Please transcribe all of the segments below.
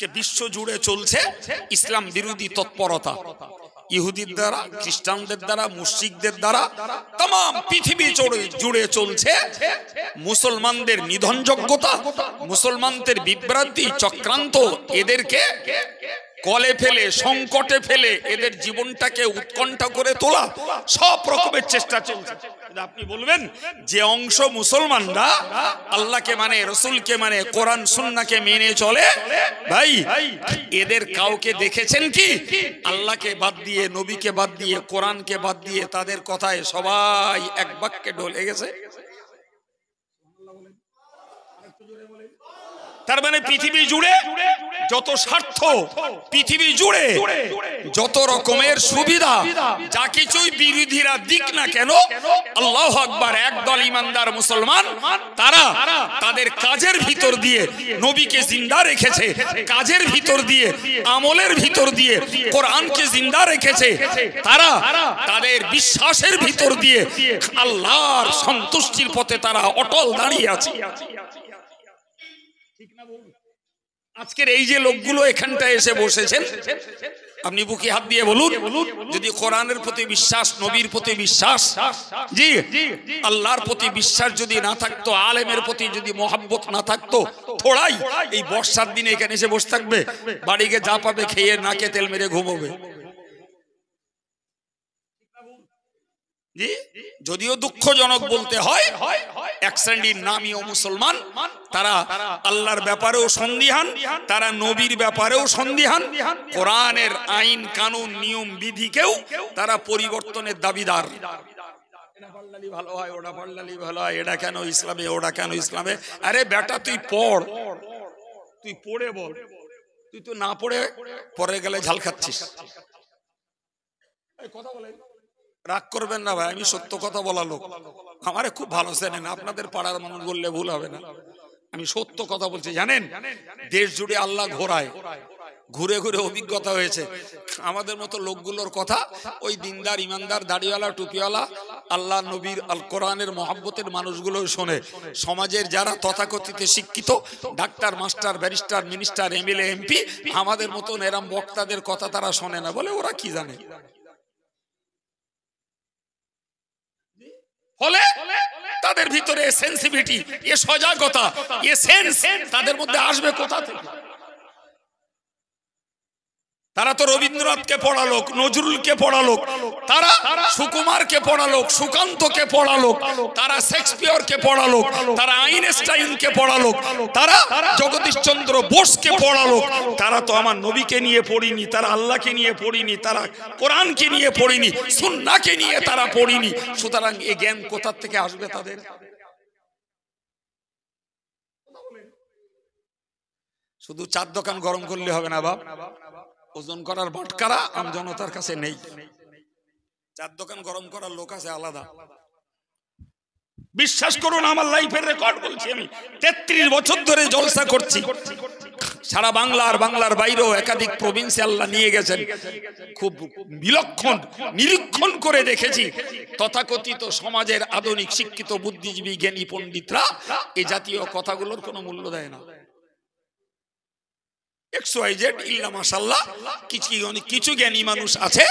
আজকে বিশ্ব জুড়ে চলছে ইসলাম বিরোধী তৎপরতা, ইহুদির দ্বারা, খ্রিস্টানদের দ্বারা, মুশরিকদের দ্বারা तमाम পৃথিবী জুড়ে চলছে মুসলমানদের নিধনযোগ্যতা, মুসলমানদের বিভ্রান্তি, চক্রান্ত, এদেরকে কলে ফেলে, সংকটে ফেলে, এদের জীবনটাকে উৎকণ্ঠা করে তোলা, সব রকমের চেষ্টা চলছে। আপনি বলবেন যে অংশ মুসলমানরা আল্লাহকে মানে, রসুলকে মানে, কোরআন সুন্নাহকে মেনে চলে, ভাই এদের কাউকে দেখেছেন কি আল্লাহকে বাদ দিয়ে, নবীকে বাদ দিয়ে, কোরআনকে বাদ দিয়ে তাদের কথায় সবাই এক বাক্যে ঢলে গেছে? তার মানে পৃথিবী জুড়ে যত স্বার্থ, পৃথিবী জুড়ে যত রকমের সুবিধা, যা কিছুই বিরোধীরা দিক না কেন, আল্লাহু আকবার, একদল ইমানদার মুসলমান তারা তাদের কাজের ভিতর দিয়ে নবীকে জিন্দা রেখেছে, কাজের ভিতর দিয়ে, আমলের ভিতর দিয়ে কোরআনকে জিন্দা রেখেছে, তারা তাদের বিশ্বাসের ভিতর দিয়ে আল্লাহর সন্তুষ্টির পথে তারা অটল দাঁড়িয়ে আছে। আজকের এই যে লোকগুলো এখানটায় এসে বসেছেন, আপনি বুকে হাত দিয়ে বলুন, যদি কোরআনের প্রতি বিশ্বাস, নবীর প্রতি বিশ্বাস, জি আল্লাহর প্রতি বিশ্বাস যদি না থাকতো, আলেমের প্রতি যদি মোহাব্বত না থাকতো, থোড়াই এই বর্ষার দিনে এখানে এসে বসে থাকবে, বাড়ি গিয়ে যা পাবে খেয়ে নাকে তেল মেরে ঘুমোবে। জি, যদিও দুঃখজনক বলতে হয়, এক শ্রেণীর নামীয় মুসলমান তারা আল্লাহর ব্যাপারেও সন্দিহান, তারা নবীর ব্যাপারেও সন্দিহান, কোরআনের আইন কানুন নিয়ম বিধিকেও তারা পরিবর্তনের দাবিদার। এটা পাল্লালি ভালো হয়, ওটা পাল্লালি ভালো হয়, এটা কেন ইসলামে, ওটা কেন ইসলামে। আরে বেটা তুই পড়, তুই পড়ে বল, তুই তো না পড়ে পরে গেলে ঝাল খাচ্ছিস। কথা বলে রাগ করবেন না ভাই, আমি সত্য কথা বলা লোক, আমারে খুব ভালো চেনেন, আপনাদের পাড়ার মানুষ বললে ভুল হবে না, আমি সত্য কথা বলছি। জানেন দেশ জুড়ে আল্লাহ ঘোরায়, ঘুরে ঘুরে অভিজ্ঞতা হয়েছে। আমাদের মতো লোকগুলোর কথা ওই দিনদার, ইমানদার, দাড়িওয়ালা, টুপিওয়ালা, আল্লাহ নবীর আল কোরআনের মহব্বতের মানুষগুলো শোনে। সমাজের যারা তথাকথিত শিক্ষিত doctor, master, barrister, minister, MLA, MP, আমাদের মতন এরম বক্তাদের কথা তারা শোনে না, বলে ওরা কি জানে। ফলে তাদের ভিতরে সেন্সিটিভিটি, এ সজাগতা, এ সেন্স তাদের মধ্যে আসবে কোথা থেকে? তারা তো রবীন্দ্রনাথকে পড়ালো, নজরুলকে পড়ালো, তারা সুকুমারকে পড়ালো, সুকান্তকে পড়ালো, তারা শেক্সপিয়রকে পড়ালো, তারা আইনস্টাইনকে পড়ালো, তারা জগদীশচন্দ্র বোসকে পড়ালো। তারা তো আমার নবীকে নিয়ে পড়িনি, তারা আল্লাহকে নিয়ে পড়িনি, তারা কোরআনকে নিয়ে পড়িনি, সুন্নাহকে নিয়ে তারা পড়িনি। সুতরাং এই জ্ঞান কোথা থেকে আসবে তাদের? শুধু চার দোকান গরম করলে হবে না বাপ, ওজন করার বাটকারা আম জনতার কাছে নেই। চার দোকান গরম করার লোক আছে আলাদা। বিশ্বাস করুন, আমার লাইফের রেকর্ড বলছি, আমি 33 বছর ধরে জলসা করছি, সারা বাংলা আর বাংলার বাইরেও একাধিক প্রভিন্সে আল্লাহ নিয়ে গেছেন। খুব বিলক্ষণ নিরীক্ষণ করে দেখেছি তথাকথিত সমাজের আধুনিক শিক্ষিত বুদ্ধিজীবী জ্ঞানী পণ্ডিতরা এই জাতীয় কথাগুলোর কোনো মূল্য দেয় না। কিছু জ্ঞানী মানুষ আছে,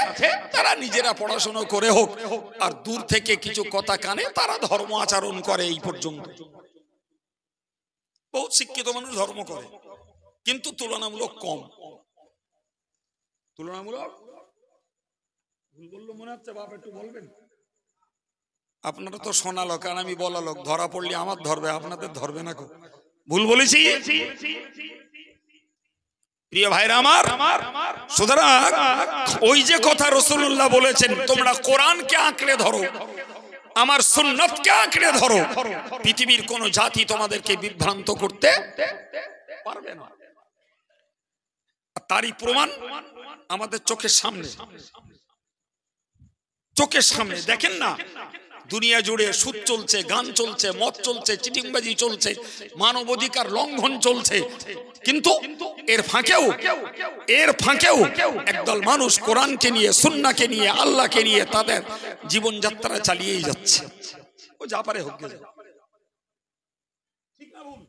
তারা নিজেরা পড়াশোনা করে হোক আর দূর থেকে কিছু কথা কানে তারা ধর্ম আচরণ করে, এই পর্যন্ত। বহুত শিক্ষিত মানুষ ধর্ম করে, কিন্তু তুলনামূলক কম। তুলনামূলক ভুল বললো মনে হচ্ছে বাপ, একটু বলবেন? আপনারা তো শোনা লোক আর আমি বলা লোক, ধরা পড়লে আমার ধরবে, আপনাদের ধরবে না। ভুল বলেছি প্রিয় ভাইরা আমার। সুতরাং ওই যে কথা রাসূলুল্লাহ বলেছেন, তোমরা কোরআনকে আঁকড়ে ধরো, আমার সুন্নাতকে আঁকড়ে ধরো, পৃথিবীর কোন জাতি তোমাদেরকে বিভ্রান্ত করতে পারবে না। তারই প্রমাণ আমাদের চোখের সামনে, চোখের সামনে দেখেন না, দুনিয়া জুড়ে সুদ চলছে, গান চলছে, মদ চলছে, চিটিংবাজি চলছে, মানবাধিকার লঙ্ঘন চলছে, কিন্তু এর ফাঁকেও একদল মানুষ কোরআনকে নিয়ে, সুন্নাহকে নিয়ে, আল্লাহকে নিয়ে তাদের জীবনযাত্রা চালিয়েই যাচ্ছে। ও যা পারে হোক, ঠিক না ভুল,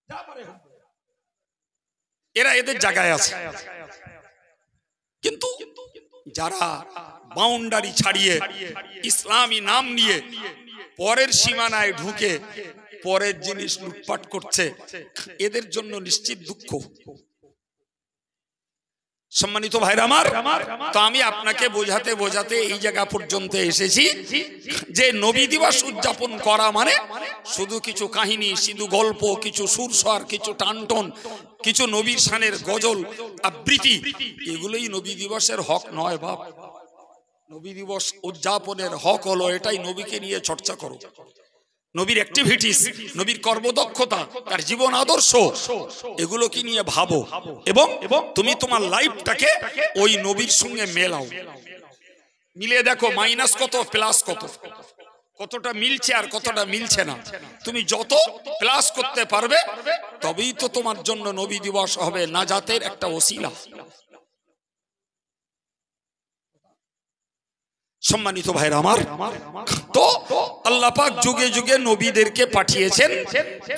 যা পারে হোক। এরা এদের জায়গায় আছে। কিন্তু যারা বাউন্ডারি ছাড়িয়ে ইসলামী নাম নিয়ে পরের সীমানায় ঢুকে পরের জিনিস লুটপাট করছে, এদের জন্য নিশ্চিত দুঃখ। সম্মানিত ভাইরা আমার, তো আমি আপনাকে বোঝাতে বোঝাতে এই জায়গা পর্যন্ত এসেছি যে নবী দিবস উদযাপন করা মানে শুধু কিছু কাহিনী, শুধু গল্প, কিছু সুরস্বর, কিছু টানটন, কিছু নবীর শানের গজল আবৃত্তি, এগুলোই নবী দিবসের হক নয় বাপ। নবী দিবস উদযাপনের হক হলো এটাই, নবীকে নিয়ে চর্চা করো, নবীর অ্যাক্টিভিটিস, নবীর কর্মদক্ষতা, তার জীবন আদর্শ, এগুলোকে নিয়ে ভাবো এবং তুমি তোমার লাইফটাকে ওই নবীর সঙ্গে মেলাও। মিলে দেখো মাইনাস কত প্লাস কত, কতটা মিলছে আর কতটা মিলছে না। তুমি যত প্লাস করতে পারবে তবেই তো তোমার জন্য নবী দিবস হবে নাজাতের একটা ওসিলা। সম্মানিত ভাইরা আমার, তো আল্লাহ পাক যুগে যুগে নবীদেরকে পাঠিয়েছেন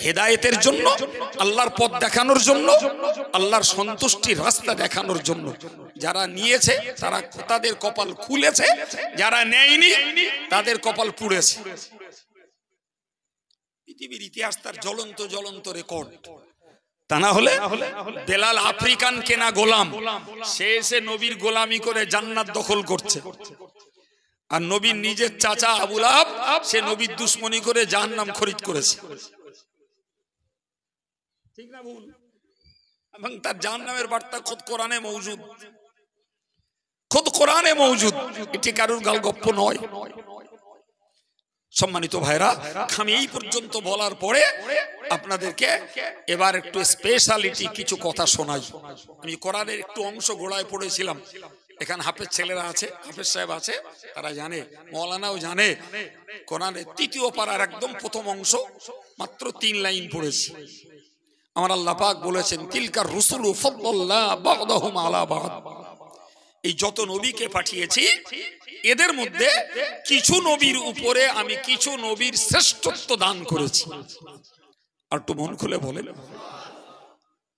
হেদায়েতের জন্য, আল্লাহর পথ দেখানোর জন্য, আল্লাহর সন্তুষ্টির রাস্তা দেখানোর জন্য। যারা নিয়েছে তারা তাদের কপাল খুলেছে, যারা নেয়নি তাদের কপাল পুড়েছে। পৃথিবীর ইতিহাস তার জ্বলন্ত জ্বলন্ত রেকর্ড। তা না হলে বেলাল আফ্রিকান কেনা গোলাম, সে এসে নবীর গোলামি করে জান্নাত দখল করছে, আর নবীর নিজের চাচা আবু লাহাব সে নবীর দুশমনি করে জাহান্নাম খরিদ করেছে। ঠিক না ভুল? এবং তার জাহান্নামের বার্তা খুদ কোরআনে মওজুদ, খুদ কোরআনে মওজুদ, এটি কারুর গালগপ্প নয়। সম্মানিত ভাইরা, আমি এই পর্যন্ত বলার পরে আপনাদেরকে এবার একটু স্পেশালিটি কিছু কথা শোনাই। আমি কোরআনের একটু অংশ গোড়ায় পড়েছিলাম, এখানে হাফেজ ছেলেরা আছে, হাফেজ সাহেব আছে, তারা জানে, মৌলানাও জানে। কোরআনের ৩য় পারার একদম প্রথম অংশ মাত্র ৩ লাইন পড়েছি। আমার আল্লাহ পাক বলেছেন, তিলকার রুসুলু ফাদ্দালনা বা'দাহুম আলা বা'দ। এই যত নবীকে পাঠিয়েছি এদের মধ্যে কিছু নবীর উপরে আমি কিছু নবীর শ্রেষ্ঠত্ব দান করেছি। আর একটু মন খুলে বলেন,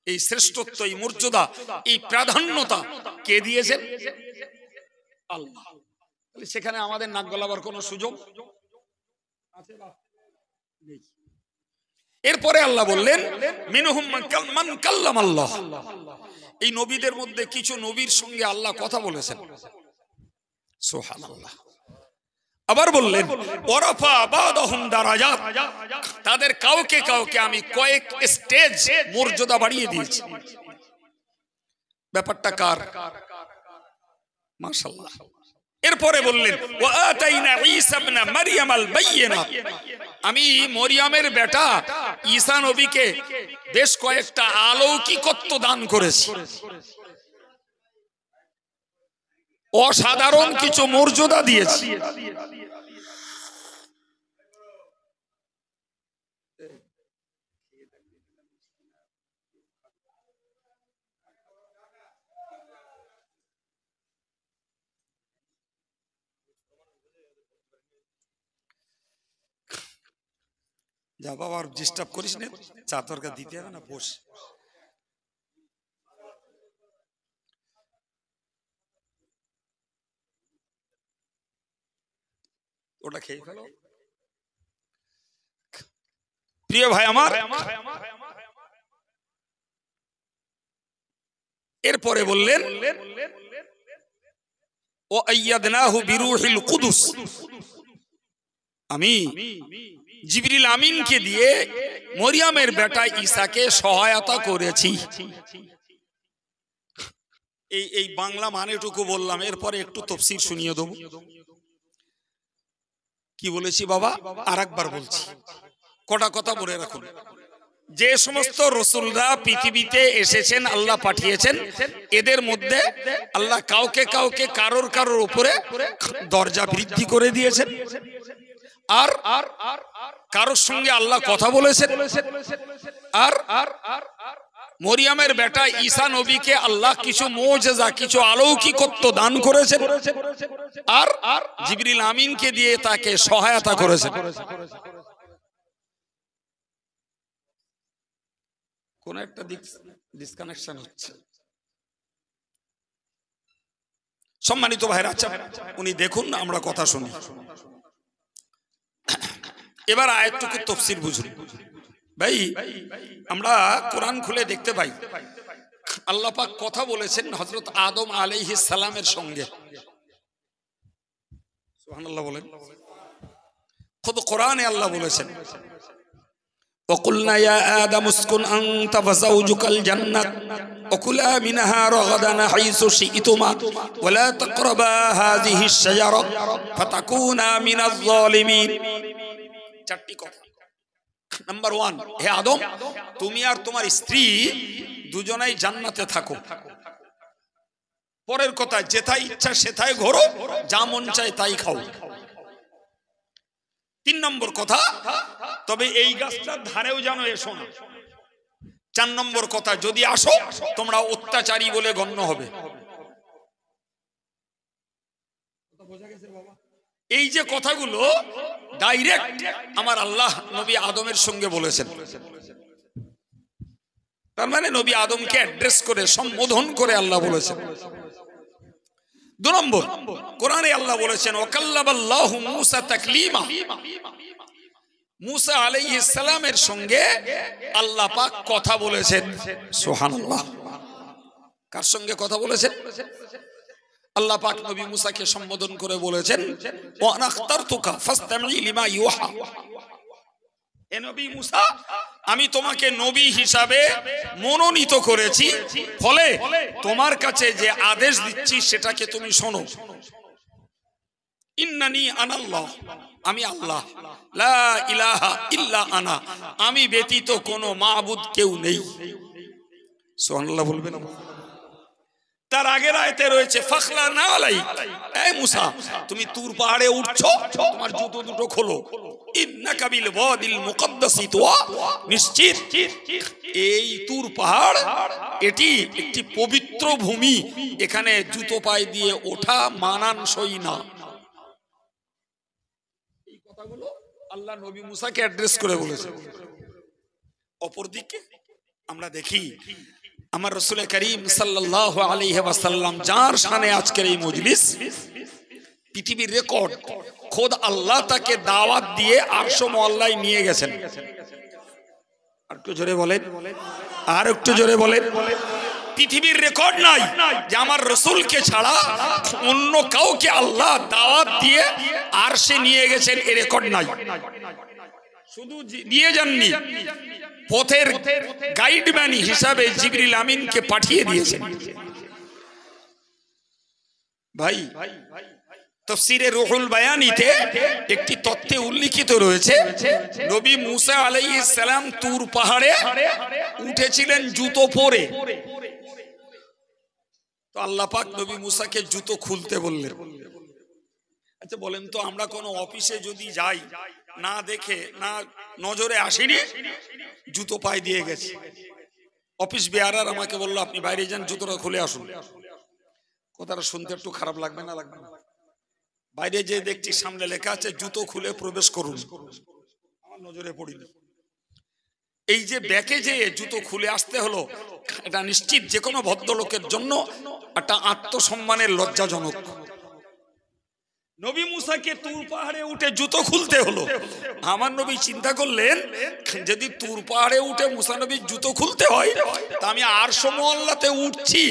এই শ্রেষ্ঠত্ব, এই মর্যাদা, এই প্রাধান্যতা কে দিয়েছেন? আল্লাহ। সেখানে আমাদের নাক গলাবার কোন সুযোগ আছে? এরপরে আল্লাহ বললেন, মিনহুম মান কাল্লামাল্লাহ। এই নবীদের মধ্যে কিছু নবীর সঙ্গে আল্লাহ কথা বলেছেন। সুবহানাল্লাহ। আবার বললেন, ওয়ারাফা বা'দাহুম দারাজাত, তাদের কাউকে কাউকে আমি কয়েক স্টেজ মর্যাদা বাড়িয়ে দিয়েছি। ব্যাপারটা কার? মাশাআল্লাহ। এরপরে বললেন, ওয়া আতাইনা ঈসা ইবনে মারইয়াম আল বাইয়িনাত, আমি মরিয়মের বেটা ঈসা নবীকে বেশ কয়েকটা অলৌকিকত্ব দান করেছি, অসাধারণ কিছু মর্যাদা দিয়েছি। যা বাবা, আর ডিস্টার্ব করিস না, চা তরকা দিতে হবে না, বস। ওটা খেয়ে ফেলো। প্রিয় ভাই আমার, এরপরে বললেন, ও আইয়াদনাহু বিরূহিল কুদুস, আমি জিবরিল আমিনকে দিয়ে মরিয়মের বেটা ঈসাকে সহায়তা করেছি। এই বাংলা মানেটুকু বললাম, এরপরে একটু তাফসীর শুনিয়ে দেব। কি বলেছি বাবা? আরেকবার বলছি, কটা কথা বলে রাখুন। যে সমস্ত রাসূলরা পৃথিবীতে এসেছেন, আল্লাহ পাঠিয়েছেন, এদের মধ্যে আল্লাহ কাউকে কাউকে কারোর কারোর উপরে দরজা বৃদ্ধি করে দিয়েছেন, আর কারোর সঙ্গে আল্লাহ কথা বলেছেন। আর মরিয়মের বেটা ঈসা নবীকে আল্লাহ কিছু মুজিজা, কিছু অলৌকিকত্ব দান করেছেন, আর জিবরিল আমিনকে দিয়ে তাকে সহায়তা করেছেন। কোন একটা ডিসকানেকশন হচ্ছে। সম্মানিত ভাইরা, আচ্ছা উনি দেখুন, আমরা কথা শুনি। এবার আয়াতটুকু তাফসীর বুঝুন। ভাই, আমরা কোরআন খুলে দেখতে পাই আল্লাহ পাক কথা বলেছেন হযরত আদম আলাইহিস সালামের সঙ্গে। সুবহানাল্লাহ বলেন। খুদ কোরআনে আল্লাহ বলেছেন, وقلنا يا آدم اسكن أنت وزوجك الجنة وكلا منها رغدا حيث شئتما ولا تقربا هذه الشجرة فتكونا من الظالمين। চারটি কথা। নাম্বার 1, হে আদম, তুমি আর তোমার স্ত্রী দুজনেই জান্নাতে থাকো। পরের কথা, যেথায় ইচ্ছা সেথায় ঘোরো, যা মন চায় তাই খাও। 3 নম্বর কথা, তবে এই গাছটার ধারেও যেন এসো না। 4 নম্বর কথা, যদি আসো তোমরা অত্যাচারী বলে গণ্য হবে। এই যে কথাগুলো ডাইরেক্ট আমার আল্লাহ নবী আদমের সঙ্গে বলেছেন। তার মানে নবী আদমকে অ্যাড্রেস করে, সম্বোধন করে আল্লাহ বলেছেন। 2 নম্বর, কোরআনে আল্লাহ বলেছেন ওয়াকাল্লামাল্লাহু মূসা তাকলিমা। মূসা আলাইহিস সালামের সঙ্গে আল্লাহ পাক কথা বলেছেন। সুবহানাল্লাহ। কার সঙ্গে কথা বলেছেন? আল্লাহ পাক নবী মূসাকে সম্বোধন করে বলেছেন ওয়া আনা আখতারতুকা ফাসতামি লিমা ইউহা। হে নবী মূসা, আমি তোমাকে নবী হিসাবে মনোনীত করেছি, ফলে তোমার কাছে যে আদেশ দিচ্ছি সেটাকে তুমি শোনো। ইন্নানি আনাল্লাহ, আমি আল্লাহ, লা ইলাহা ইল্লা আনা, আমি ব্যতীত কোনো মাবুদ কেউ নেই। সুবহানাল্লাহ বলবেন। তার আগের আয়াতে রয়েছে ফাখলা না আলাই, এই মূসা তুমি তুর পাহাড়ে উঠছো, তোমার জুতো দুটো খোলো। ইন্নাকা বিল ওয়াদিল মুকদ্দাসি তুয়া, নিশ্চিত এই তুর পাহাড় এটি একটি পবিত্র ভূমি, এখানে জুতো পায়ে দিয়ে ওঠা মানানসই না। এই কথাগুলো আল্লাহ নবী মূসাকে অ্যাড্রেস করে বলেছে। অপরদিকে আমরা দেখি আমার রাসূল করিম সাল্লাল্লাহু আলাইহি ওয়াসাল্লাম, যার শানে আজকের এই মজলিস, পৃথিবীর রেকর্ড, খোদ আল্লাহ তাকে দাওয়াত দিয়ে আরশ মুআল্লায় নিয়ে গেছেন। আর একটু জোরে বলেন, আর একটু জোরে বলেন। পৃথিবীর রেকর্ড নাই যে আমার রাসূলকে ছাড়া অন্য কাউকে আল্লাহ দাওয়াত দিয়ে আরশে নিয়ে গেছেন, এই রেকর্ড নাই। শুধু নিয়ে যাননি, পথের গাইডম্যান হিসাবে জিবরিল আমিনকে পাঠিয়ে দিয়েছেন। ভাই, তাফসীরে রুহুল বায়ানিতে একটি তথ্যে উল্লেখিত রয়েছে নবী মূসা আলাইহিস সালাম তুর পাহাড়ে উঠেছিলেন জুতো পরে। তো আল্লাহ পাক নবী মূসাকে জুতো খুলতে বললেন। আচ্ছা বলেন তো, আমরা কোনো অফিসে যদি যাই, না দেখে না নজরে আসেনি, জুতো পায়ে দিয়ে গেছে, অফিস বেয়ারার আমাকে বললো আপনি বাইরে যান, জুতোটা খুলে আসুন। কথাটা শুনতে একটু খারাপ লাগবে না? লাগবে না? বাইরে যে দেখছি সামনে লেখা আছে জুতো খুলে প্রবেশ করুন, আমার নজরে পড়িনি। এই যে ব্যাকে যে জুতো খুলে আসতে হলো, এটা নিশ্চিত যে কোনো ভদ্রলোকের জন্য একটা আত্মসম্মানের লজ্জাজনক। নবী মূসাকে তুর পাহাড়ে উঠে জুতো খুলতে হলো। আমার নবী চিন্তা করলেন, যদি তুর পাহাড়ে উঠে মূসা নবীর জুতো খুলতে হয়, তা আমি আরশ মুআল্লাতে উঠছি,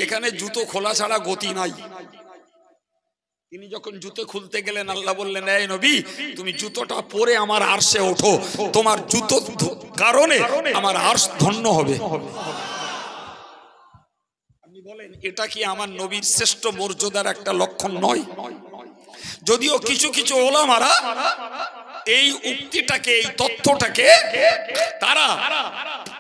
এখানে জুতো খোলা ছাড়া গতি নাই। তিনি যখন জুতো খুলতে গেলেন, আল্লাহ বললেন এই নবী, তুমি জুতোটা পরে আমার আরশে ওঠো, তোমার জুতো কারণে আমার আরশ ধন্য হবে। আপনি বলেন, এটা কি আমার নবীর শ্রেষ্ঠ মর্যাদার একটা লক্ষণ নয়? যদিও কিছু কিছু ওলামারা এই উক্তিটাকে, এই তথ্যটাকে তারা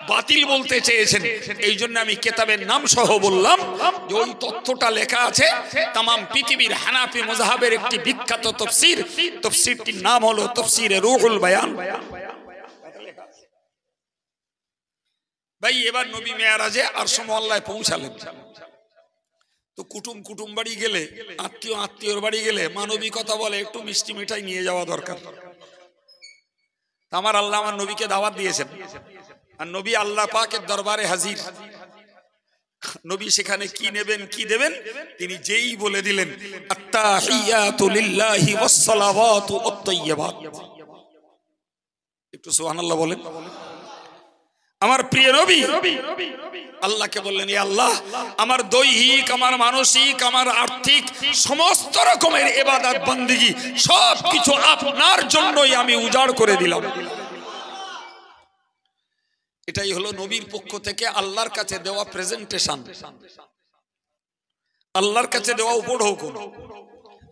বাতিল বলতে চেয়েছেন, এই জন্য আমি কেতাবের নাম সহ বললাম যে ওই তথ্যটা লেখা আছে তাম পৃথিবীর হানাফি মাযহাবের একটি বিখ্যাত তাফসীর, তাফসীরটির নাম হলো তাফসীরে রুহুল বায়ান। ভাই, এবার নবী মেরাজে আরশ মুআল্লায় পৌঁছালেন। তো কুটুম বাড়ি গেলে, আত্মীয়র বাড়ি গেলে মানবিকতা বলে একটু মিষ্টি মিঠাই নিয়ে যাওয়া দরকার। আমার আল্লাহ আমার নবীকে দাওয়াত দিয়েছেন, আর নবী আল্লাহ পাকের দরবারে হাজির। নবী সেখানে কি নেবেন কি দেবেন তিনি যেই বলে দিলেন আত্তাহিয়াতু লিল্লাহি ওয়াস সালাওয়াতু ওয়াত তাইয়্যিবাত। একটু সুবহানাল্লাহ বলেন। আমার প্রিয় নবী আল্লাহকে বললেন, হে আল্লাহ, আমার দৈহিক, আমার মানসিক, আমার আর্থিক সমস্ত রকমের ইবাদত বندگی সবকিছু আপনার জন্যই আমি উজাড় করে দিলাম। এটাই হলো নবীর পক্ষ থেকে আল্লাহর কাছে দেওয়া প্রেজেন্টেশন, আল্লাহর কাছে দেওয়া উপঢৌকন।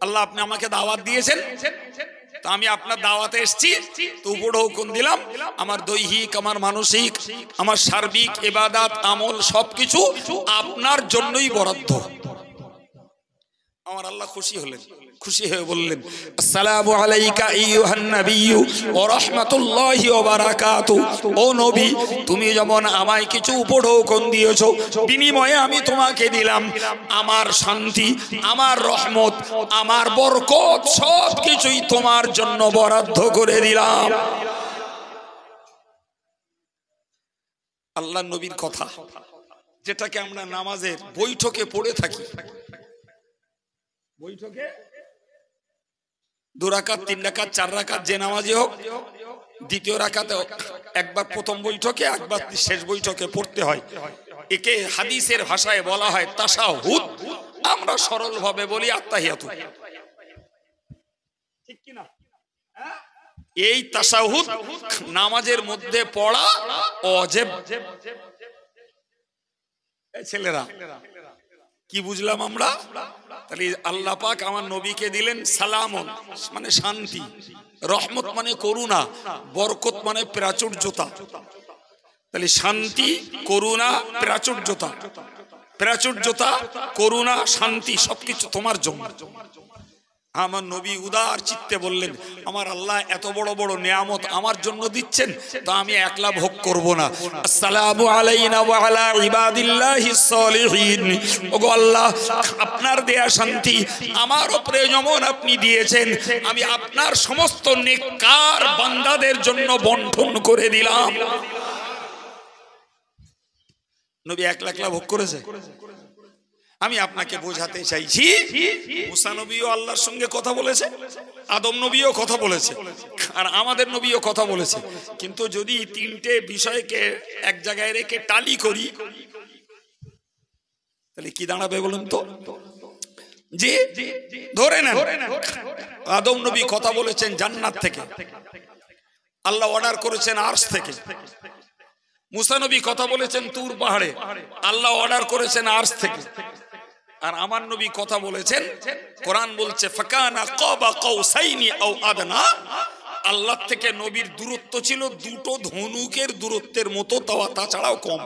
আল্লাহ আপনি আমাকে দাওয়াত দিয়েছেন, তো আমি আপনার দাওয়াতে এসেছি, তো উপঢৌকন দিলাম। আমার দৈহিক, আমার মানসিক, আমার সার্বিক ইবাদত আমল সবকিছু আপনার জন্যই বরাদ্দ। আমার আল্লাহ খুশি হলেন, খুশি হয়ে বললেন আসসালামু আলাইকা আইয়ুহান নাবিয়্যু ওয়া রাহমাতুল্লাহি ওয়া বারাকাতুহু। ও নবী, তুমি যেমন আমায় কিছু উপঢৌকন দিয়েছো, বিনিময়ে আমি তোমাকে দিলাম আমার শান্তি, আমার রহমত, আমার বরকত সবকিছুই তোমার জন্য বরাদ্দ করে দিলাম। আল্লাহর নবীর কথা, যেটাকে আমরা নামাজের বৈঠকে পড়ে থাকি, বৈঠকে 2 রাকাত 3 রাকাত 4 রাকাত যে নামাজই হোক, দ্বিতীয় রাকাতে একবার প্রথম বৈঠকে, একবার শেষ বৈঠকে পড়তে হয়। একে হাদিসের ভাষায় বলা হয় তাশাহুদ, আমরা সরল ভাবে বলি আত্তাহিয়াতু। ঠিক কি না? এই তাশাহুদ নামাজের মধ্যে পড়া ওয়াজিব। এই ছেলেরা কি বুঝলাম আমরা? তাহলে আল্লাহ পাক আমার নবীকে দিলেন সালামুন মানে শান্তি, রহমত মানে করুণা, বরকত মানে প্রাচুর্যতা। তাহলে শান্তি, করুণা, প্রাচুর্যতা, প্রাচুর্যতা, করুণা, শান্তি সবকিছু তোমার জন্য। আমার নবী উদার চিত্তে বললেন, আমার আল্লাহ এত বড় বড় নিয়ামত আমার জন্য দিচ্ছেন, তো আমি একলা ভোগ করব না। আসসালামু আলাইনা ওয়া আলা ইবাদিল্লাহিস সালিহিন। ওগো আল্লাহ, আপনার দেয়া শান্তি আমার উপরে যেমন আপনি দিয়েছেন, আমি আপনার সমস্ত নেককার বান্দাদের জন্য বন্টন করে দিলাম। নবী একলা একলা ভোগ করেছে? আমি আপনাকে বোঝাতে চাইছি, মুসা নবীও আল্লাহর সঙ্গে কথা বলেছে, আদম নবীও কথা বলেছে, আর আমাদের নবীও কথা বলেছে। কিন্তু যদি তিনটে বিষয়কে এক জায়গায় রেখে টালি করি, তাহলে কি দাঁড়াবে বলুন তো? জি, ধরে নেন আদম নবী কথা বলেছেন জান্নাত থেকে, আল্লাহ অর্ডার করেছেন আরশ থেকে। মুসা নবী কথা বলেছেন তুর পাহাড়ে, আল্লাহ অর্ডার করেছেন আরশ থেকে। আর আমার নবী কথা বলেছেন, কোরআন বলছে ফাকানা কাবা কাউসাইনি আও আদনা, আল্লাহ থেকে নবীর দূরত্ব ছিল 2টো ধনুকের দূরত্বের মতো, তাছাড়াও কম।